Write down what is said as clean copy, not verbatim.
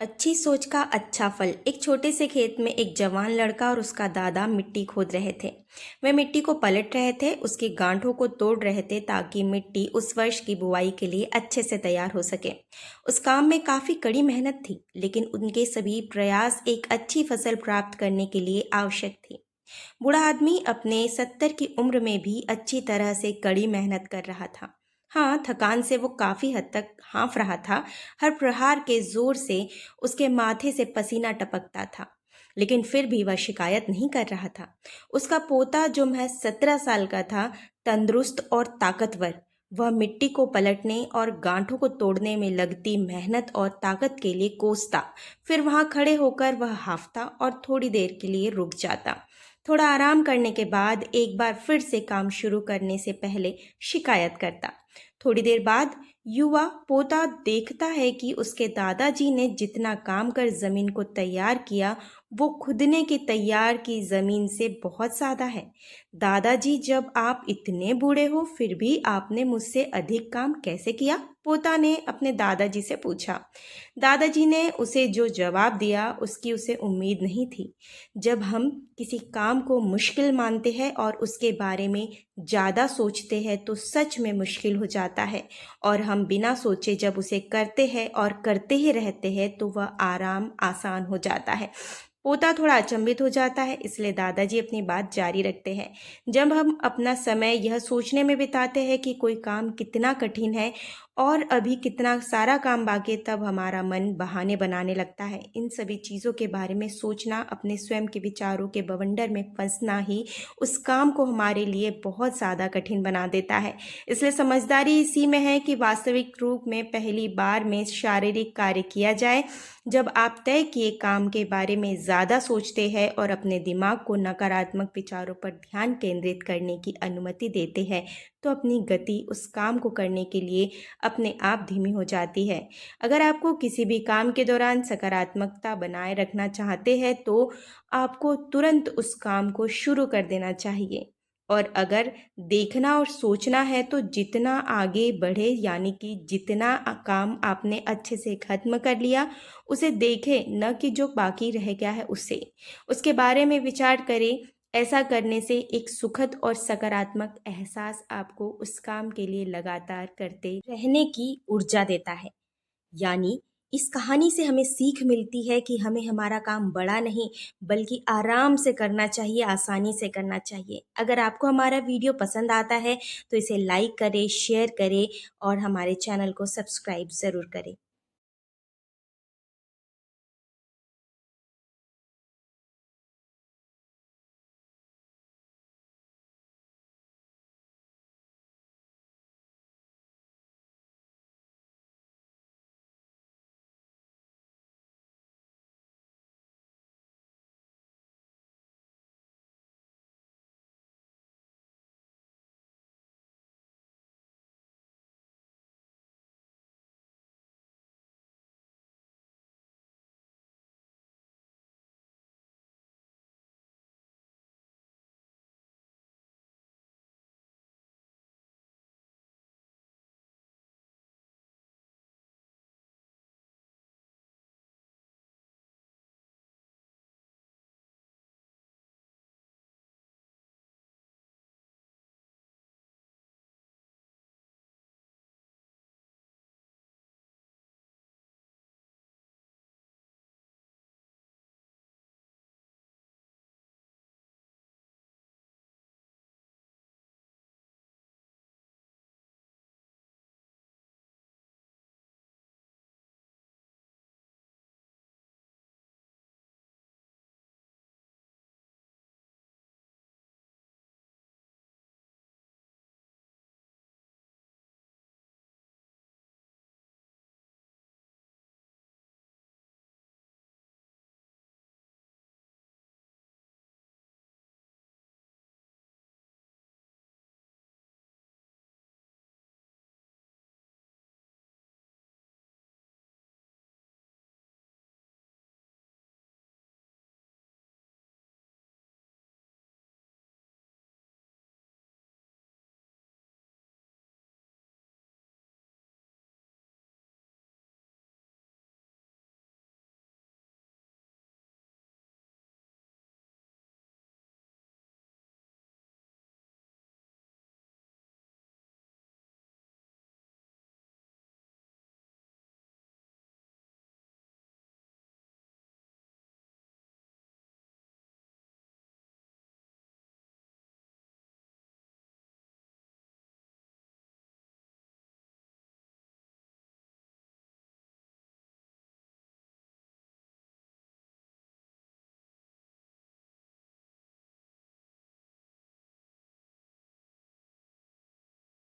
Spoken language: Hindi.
अच्छी सोच का अच्छा फल। एक छोटे से खेत में एक जवान लड़का और उसका दादा मिट्टी खोद रहे थे। वे मिट्टी को पलट रहे थे, उसकी गांठों को तोड़ रहे थे ताकि मिट्टी उस वर्ष की बुआई के लिए अच्छे से तैयार हो सके। उस काम में काफी कड़ी मेहनत थी, लेकिन उनके सभी प्रयास एक अच्छी फसल प्राप्त करने के लिए आवश्यक थी। बूढ़ा आदमी अपने 70 की उम्र में भी अच्छी तरह से कड़ी मेहनत कर रहा था। हाँ, थकान से वो काफी हद तक हाँफ रहा था। हर प्रहार के जोर से उसके माथे से पसीना टपकता था, लेकिन फिर भी वह शिकायत नहीं कर रहा था। उसका पोता, जो महज 17 साल का था, तंदुरुस्त और ताकतवर, वह मिट्टी को पलटने और गांठों को तोड़ने में लगती मेहनत और ताकत के लिए कोसता। फिर वहां खड़े होकर वह हांफता और थोड़ी देर के लिए रुक जाता। थोड़ा आराम करने के बाद एक बार फिर से काम शुरू करने से पहले शिकायत करता। थोड़ी देर बाद युवा पोता देखता है कि उसके दादाजी ने जितना काम कर जमीन को तैयार किया, वो खुदने की तैयार की जमीन से बहुत ज्यादा है। दादाजी, जब आप इतने बूढ़े हो फिर भी आपने मुझसे अधिक काम कैसे किया? पोता ने अपने दादाजी से पूछा। दादाजी ने उसे जो जवाब दिया उसकी उसे उम्मीद नहीं थी। जब हम किसी काम को मुश्किल मानते हैं और उसके बारे में ज़्यादा सोचते हैं तो सच में मुश्किल हो जाता है, और हम बिना सोचे जब उसे करते हैं और करते ही रहते हैं तो वह आराम आसान हो जाता है। पोता थोड़ा अचंभित हो जाता है, इसलिए दादाजी अपनी बात जारी रखते हैं। जब हम अपना समय यह सोचने में बिताते हैं कि कोई काम कितना कठिन है और अभी कितना सारा काम बाकी है, तब हमारा मन बहाने बनाने लगता है। इन सभी चीज़ों के बारे में सोचना, अपने स्वयं के विचारों के बवंडर में फंसना ही उस काम को हमारे लिए बहुत ज़्यादा कठिन बना देता है। इसलिए समझदारी इसी में है कि वास्तविक रूप में पहली बार में शारीरिक कार्य किया जाए। जब आप तय किए काम के बारे में ज़्यादा सोचते हैं और अपने दिमाग को नकारात्मक विचारों पर ध्यान केंद्रित करने की अनुमति देते हैं, तो अपनी गति उस काम को करने के लिए अपने आप धीमी हो जाती है। अगर आपको किसी भी काम के दौरान सकारात्मकता बनाए रखना चाहते हैं तो आपको तुरंत उस काम को शुरू कर देना चाहिए। और अगर देखना और सोचना है तो जितना आगे बढ़े, यानी कि जितना काम आपने अच्छे से खत्म कर लिया उसे देखें, न कि जो बाकी रह गया है उसे। उसके बारे में विचार करें। ऐसा करने से एक सुखद और सकारात्मक एहसास आपको उस काम के लिए लगातार करते रहने की ऊर्जा देता है। यानी इस कहानी से हमें सीख मिलती है कि हमें हमारा काम बड़ा नहीं बल्कि आराम से करना चाहिए, आसानी से करना चाहिए। अगर आपको हमारा वीडियो पसंद आता है तो इसे लाइक करें, शेयर करें और हमारे चैनल को सब्सक्राइब ज़रूर करें।